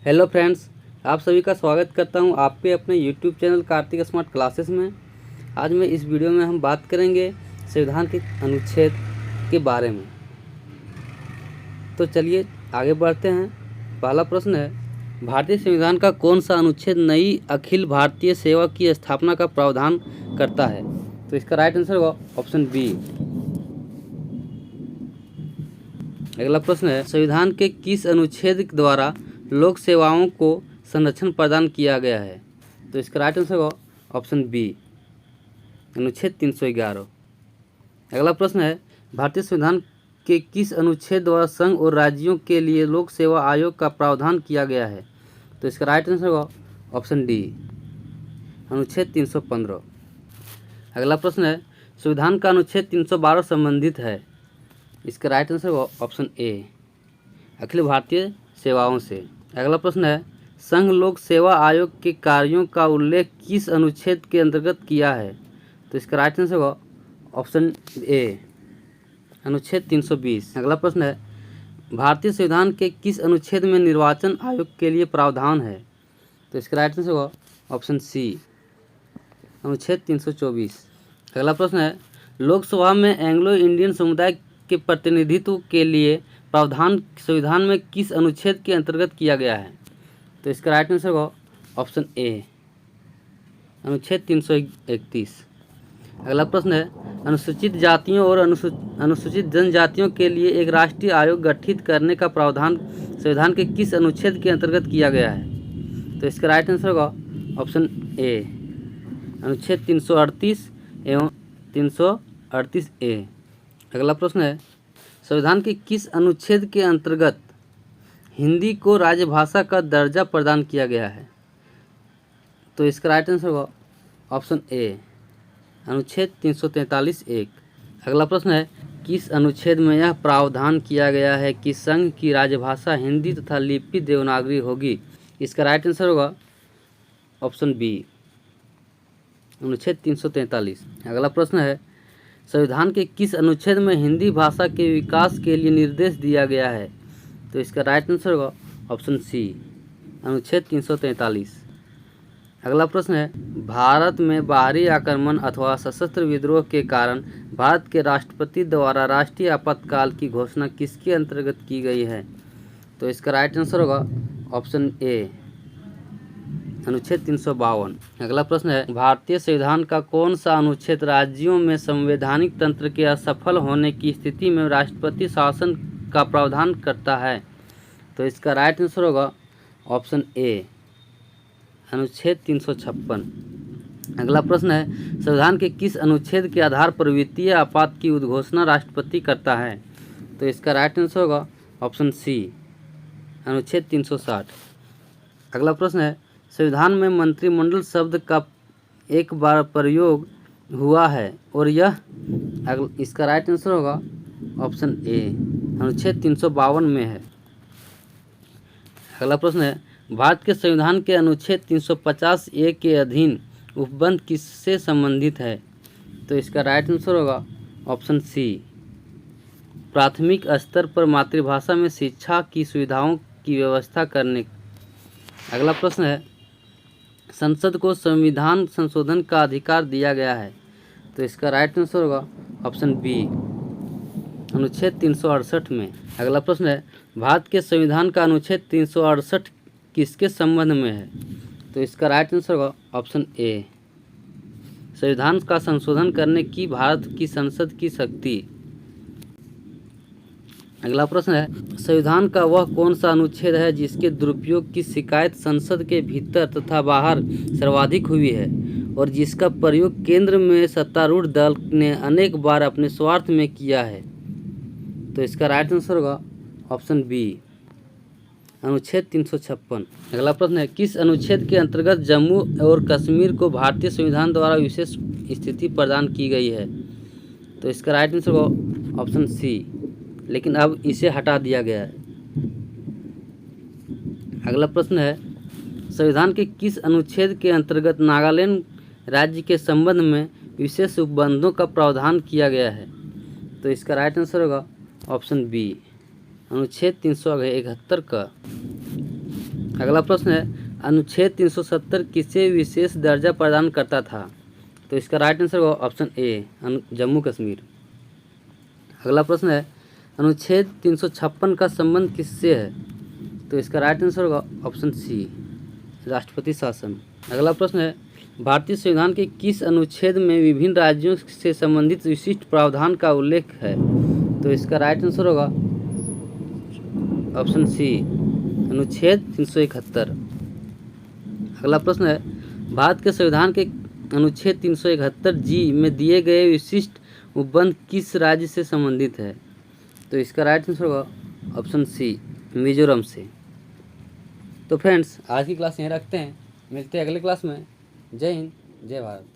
Hello friends, आप सभी का स्वागत करता हूं आपके अपने YouTube channel Kartik smart classes में। आज मैं इस वीडियो में हम बात करेंगे संविधान के अनुच्छेद के बारे में। तो चलिए आगे बढ़ते हैं। पहला प्रश्न है, भारतीय संविधान का कौन सा अनुच्छेद नई अखिल भारतीय सेवा की स्थापना का प्रावधान करता है? तो इसका राइट आंसर होगा ऑप्शन बी। अगला प्रश्न है, संविधान के किस अनुच्छेद द्वारा लोक सेवाओं को संरक्षण प्रदान किया गया है? तो इसका राइट आंसर होगा ऑप्शन बी, अनुच्छेद 311। अगला प्रश्न है, भारतीय संविधान के किस अनुच्छेद द्वारा संघ और राज्यों के लिए लोक सेवा आयोग का प्रावधान किया गया है? तो इसका राइट आंसर होगा ऑप्शन डी, अनुच्छेद 315। अगला प्रश्न है, संविधान का अनुच्छेद 312 संबंधित है? इसका राइट आंसर होगा ऑप्शन ए, अखिल भारतीय सेवाओं से। अगला प्रश्न है, संघ लोक सेवा आयोग के कार्यों का उल्लेख किस अनुच्छेद के अंतर्गत किया है? तो इसका राइट आंसर होगा ऑप्शन ए, अनुच्छेद 320। अगला प्रश्न है, भारतीय संविधान के किस अनुच्छेद में निर्वाचन आयोग के लिए प्रावधान है? तो इसका राइट आंसर होगा ऑप्शन सी, अनुच्छेद 324। अगला प्रश्न है, लोकसभा में एंग्लो इंडियन समुदाय के प्रतिनिधित्व के लिए प्रावधान संविधान में किस अनुच्छेद के अंतर्गत किया गया है? तो इसका राइट आंसर होगा ऑप्शन ए, अनुच्छेद 331। अगला प्रश्न है, अनुसूचित जातियों और अनुसूचित जनजातियों के लिए एक राष्ट्रीय आयोग गठित करने का प्रावधान संविधान के किस अनुच्छेद के अंतर्गत किया गया है? तो इसका राइट आंसर होगा ऑप्शन ए, अनुच्छेद 338 एवं 338 ए। अगला प्रश्न है, संविधान के किस अनुच्छेद के अंतर्गत हिंदी को राजभाषा का दर्जा प्रदान किया गया है? तो इसका राइट आंसर होगा ऑप्शन ए, अनुच्छेद 343(1). अगला प्रश्न है, किस अनुच्छेद में यह प्रावधान किया गया है कि संघ की राजभाषा हिंदी तथा लिपि देवनागरी होगी? इसका राइट आंसर होगा ऑप्शन बी, अनुच्छेद 343। अगला प्रश्न है, संविधान के किस अनुच्छेद में हिंदी भाषा के विकास के लिए निर्देश दिया गया है? तो इसका राइट आंसर होगा ऑप्शन सी, अनुच्छेद 343। अगला प्रश्न है, भारत में बाहरी आक्रमण अथवा सशस्त्र विद्रोह के कारण भारत के राष्ट्रपति द्वारा राष्ट्रीय आपातकाल की घोषणा किसके अंतर्गत की गई है? तो इसका राइट आंसर होगा ऑप्शन ए, अनुच्छेद 352। अगला प्रश्न है, भारतीय संविधान का कौन सा अनुच्छेद राज्यों में संवैधानिक तंत्र के असफल होने की स्थिति में राष्ट्रपति शासन का प्रावधान करता है? तो इसका राइट आंसर होगा ऑप्शन ए, अनुच्छेद 356। अगला प्रश्न है, संविधान के किस अनुच्छेद के आधार पर वित्तीय आपात की उद्घोषणा राष्ट्रपति करता है? तो इसका राइट आंसर होगा ऑप्शन सी, अनुच्छेद 360। अगला प्रश्न है, संविधान में मंत्रिमंडल शब्द का एक बार प्रयोग हुआ है और यह इसका राइट आंसर होगा ऑप्शन ए, अनुच्छेद 352 में है। अगला प्रश्न है, भारत के संविधान के अनुच्छेद 350(a) के अधीन उपबंध किससे संबंधित है? तो इसका राइट आंसर होगा ऑप्शन सी, प्राथमिक स्तर पर मातृभाषा में शिक्षा की सुविधाओं की व्यवस्था करने। अगला प्रश्न है, संसद को संविधान संशोधन का अधिकार दिया गया है? तो इसका राइट आंसर होगा ऑप्शन बी, अनुच्छेद 368 में। अगला प्रश्न है, भारत के संविधान का अनुच्छेद 368 किसके संबंध में है? तो इसका राइट आंसर होगा ऑप्शन ए, संविधान का संशोधन करने की भारत की संसद की शक्ति। अगला प्रश्न है, संविधान का वह कौन सा अनुच्छेद है जिसके दुरुपयोग की शिकायत संसद के भीतर तथा बाहर सर्वाधिक हुई है और जिसका प्रयोग केंद्र में सत्तारूढ़ दल ने अनेक बार अपने स्वार्थ में किया है? तो इसका राइट आंसर होगा ऑप्शन बी, अनुच्छेद 356। अगला प्रश्न है, किस अनुच्छेद के अंतर्गत जम्मू और कश्मीर को भारतीय संविधान द्वारा विशेष स्थिति प्रदान की गई है? तो इसका राइट आंसर होगा ऑप्शन सी, लेकिन अब इसे हटा दिया गया है। अगला प्रश्न है, संविधान के किस अनुच्छेद के अंतर्गत नागालैंड राज्य के संबंध में विशेष उपबंधों का प्रावधान किया गया है? तो इसका राइट आंसर होगा ऑप्शन बी, अनुच्छेद 371 का। अगला प्रश्न है अनुच्छेद 370 किसे विशेष दर्जा प्रदान करता था? तो इसका राइट आंसर होगा ऑप्शन ए जम्मू कश्मीर। अगला प्रश्न है अनुच्छेद 356 का संबंध किससे है? तो इसका राइट आंसर होगा ऑप्शन सी राष्ट्रपति शासन। अगला प्रश्न है भारतीय संविधान के किस अनुच्छेद में विभिन्न राज्यों से संबंधित विशिष्ट प्रावधान का उल्लेख है? तो इसका राइट आंसर होगा ऑप्शन सी अनुच्छेद 371। अगला प्रश्न है भारत के संविधान के अनुच्छेद 371 जी में दिए गए विशिष्ट उपबंध किस राज्य से संबंधित है? तो इसका राइट आंसर होगा ऑप्शन सी मिजोरम से। तो फ्रेंड्स आज की क्लास यहीं रखते हैं, मिलते हैं अगले क्लास में। जय हिंद जय भारत।